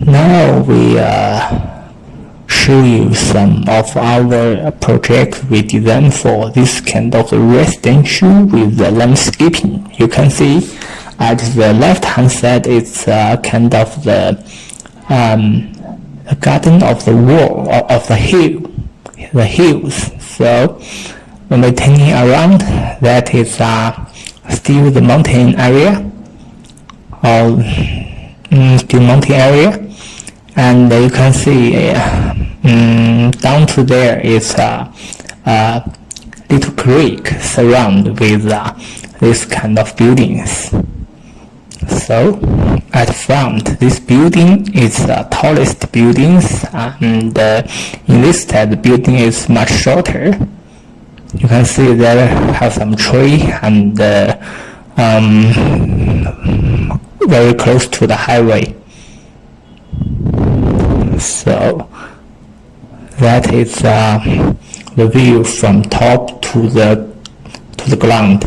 Now we show you some of our projects we designed for this kind of residential with the landscaping. You can see at the left hand side it's kind of the garden of the wall of the hills. So when we're turning around, that is still the mountain area, or still mountain area. And you can see down to there is a little creek surrounded with this kind of buildings. So at front, this building is the tallest buildings, and in this side the building is much shorter. You can see there have some tree and very close to the highway. So that is the view from top to the ground.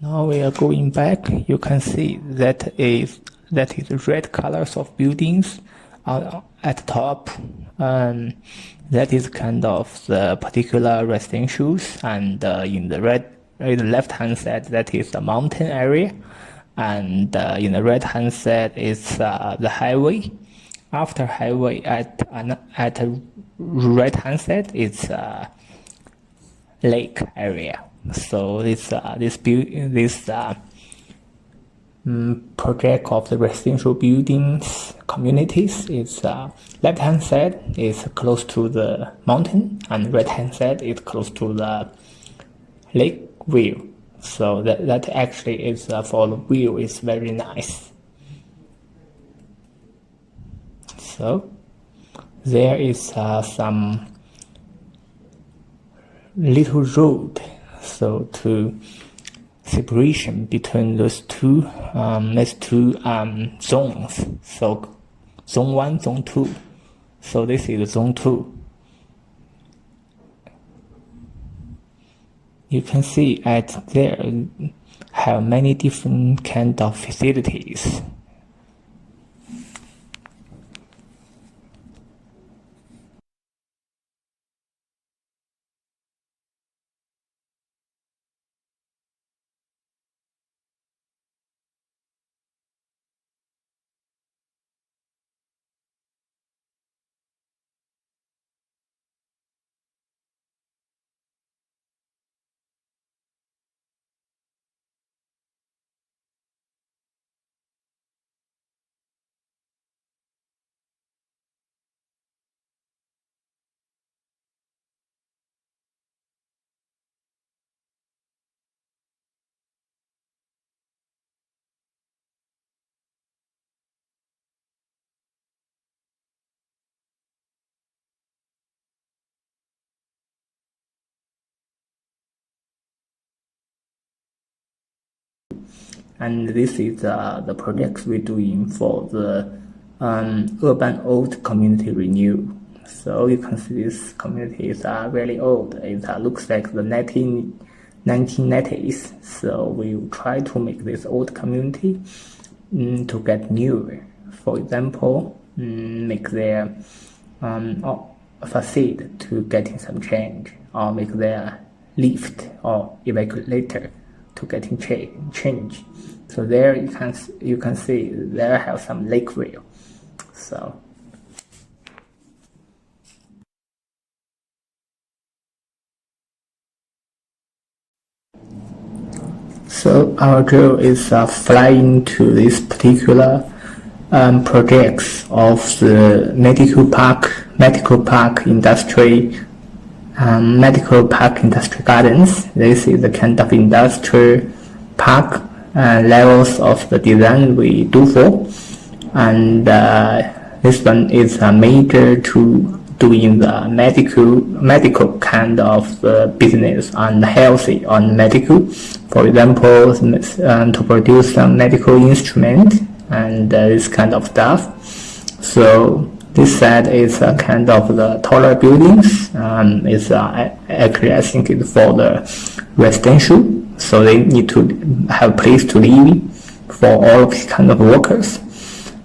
Now we are going back. You can see that is red colors of buildings at the top. That is kind of the particular residentials, and in the left hand side that is the mountain area, and in the right hand side is the highway. After highway at right hand side it's lake area. So this project of the residential buildings communities is left hand side is close to the mountain and right hand side is close to the lake view. So that actually is for the view is very nice. So there is some little road, so to separation between those two zones. So zone 1, zone 2. So this is zone 2. You can see at there have many different kind of facilities. And this is the projects we're doing for the urban old community renewal. So you can see these communities are very old. It looks like the 1990s. So we try to make this old community to get newer. For example, make their facade to getting some change, or make their lift or evacuator to getting change. So there you can see there have some lake view. So our goal is flying to this particular projects of the medical park industry gardens. This is the kind of industrial park levels of the design we do for, and this one is a major to doing the medical kind of business and healthy on medical. For example, to produce some medical instrument and this kind of stuff. So this side is a kind of the taller buildings. It's actually I think it's for the residential. So they need to have a place to live for all of these kind of workers.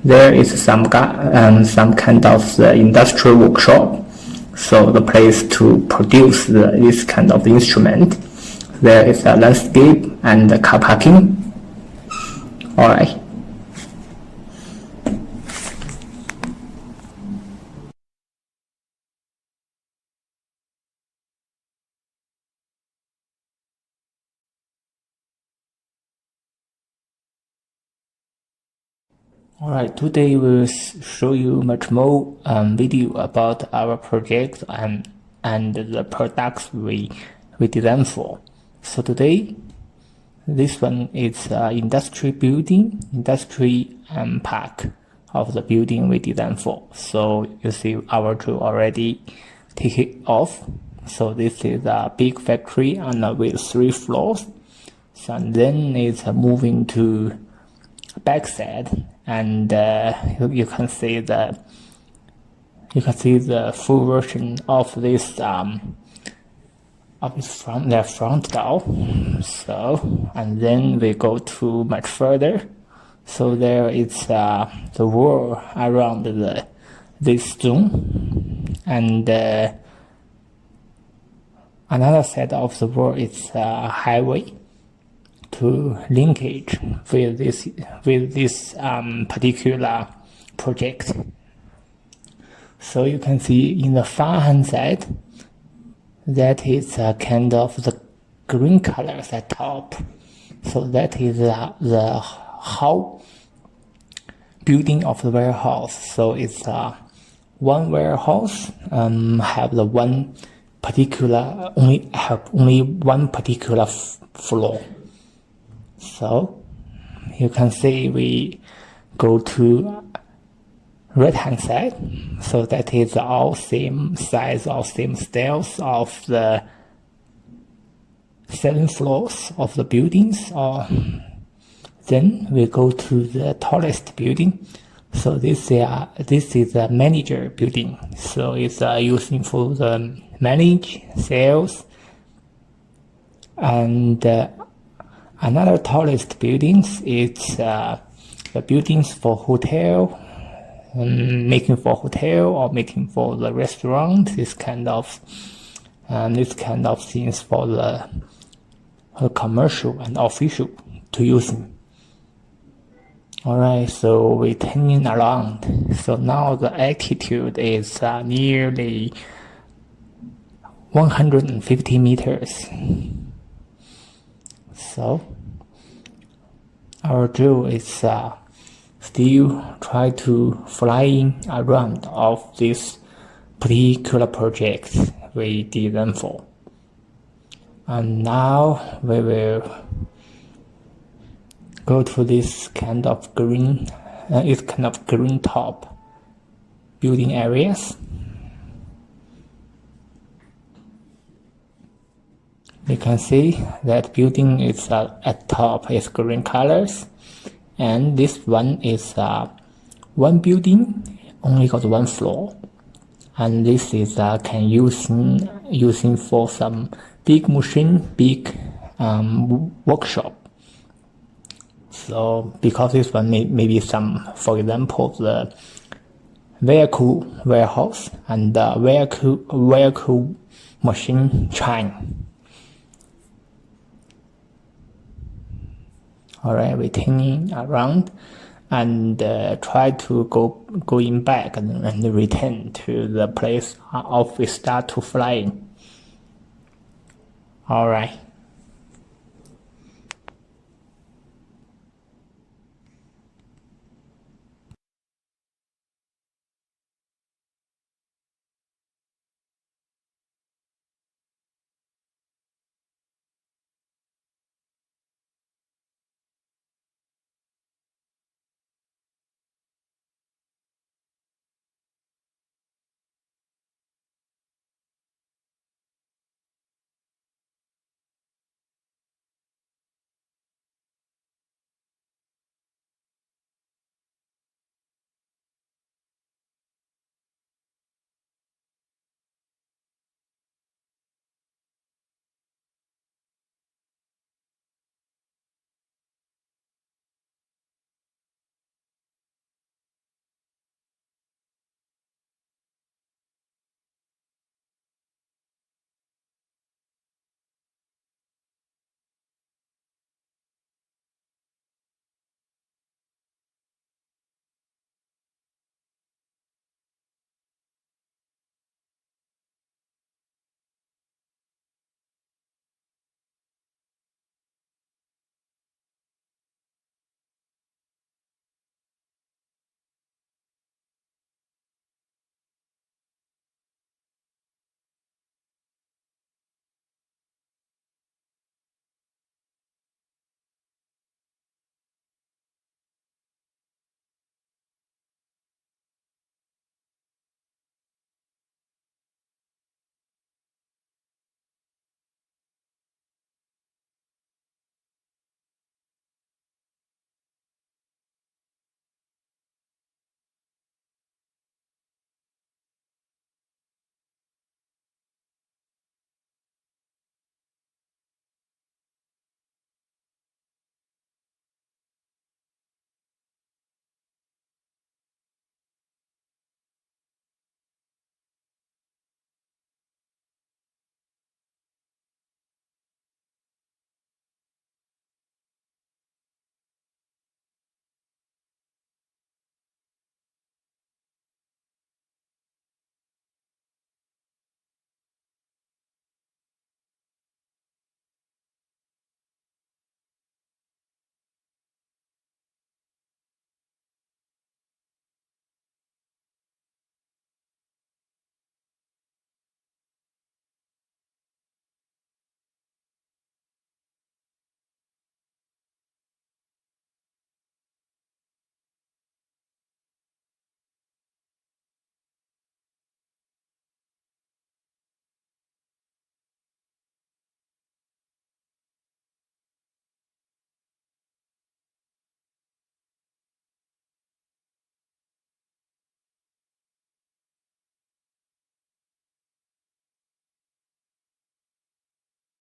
There is some kind of the industrial workshop. So the place to produce this kind of instrument. There is a landscape and the car parking. Alright. Alright, today we'll show you much more video about our project and the products we design for. So today, this one is industry park of the building we designed for. So you see our crew already take it off. So this is a big factory and with 3 floors. So and then it's moving to backside, and you can see the full version of this of its their front door. So, and then we go to much further. So there is the wall around this zone, and another side of the wall is a highway to linkage with this particular project. So you can see in the far hand side, that is kind of the green colors at top. So that is the whole building of the warehouse. So it's one warehouse have the one particular only one particular floor. So you can see we go to right hand side, so that is all same size or same styles of the 7 floors of the buildings. Or then we go to the tallest building. So this is a manager building. So it's using for the manage sales. And another tallest buildings is the buildings for hotel, making for hotel or making for the restaurant. This kind of things for the commercial and official to using. Alright, so we're turning around. So now the altitude is nearly 150 meters. So our drill is still try to flying around of this particular project we did them for. And now we will go to this kind of green, green top building areas. You can see that building is at top is green colors, and this one is one building only got 1 floor, and this is can using for some big machine, big workshop. So because this one maybe some, for example, the vehicle warehouse and the vehicle machine chain. Alright, we're turning around and try to going back and return to the place of we start to flying. Alright.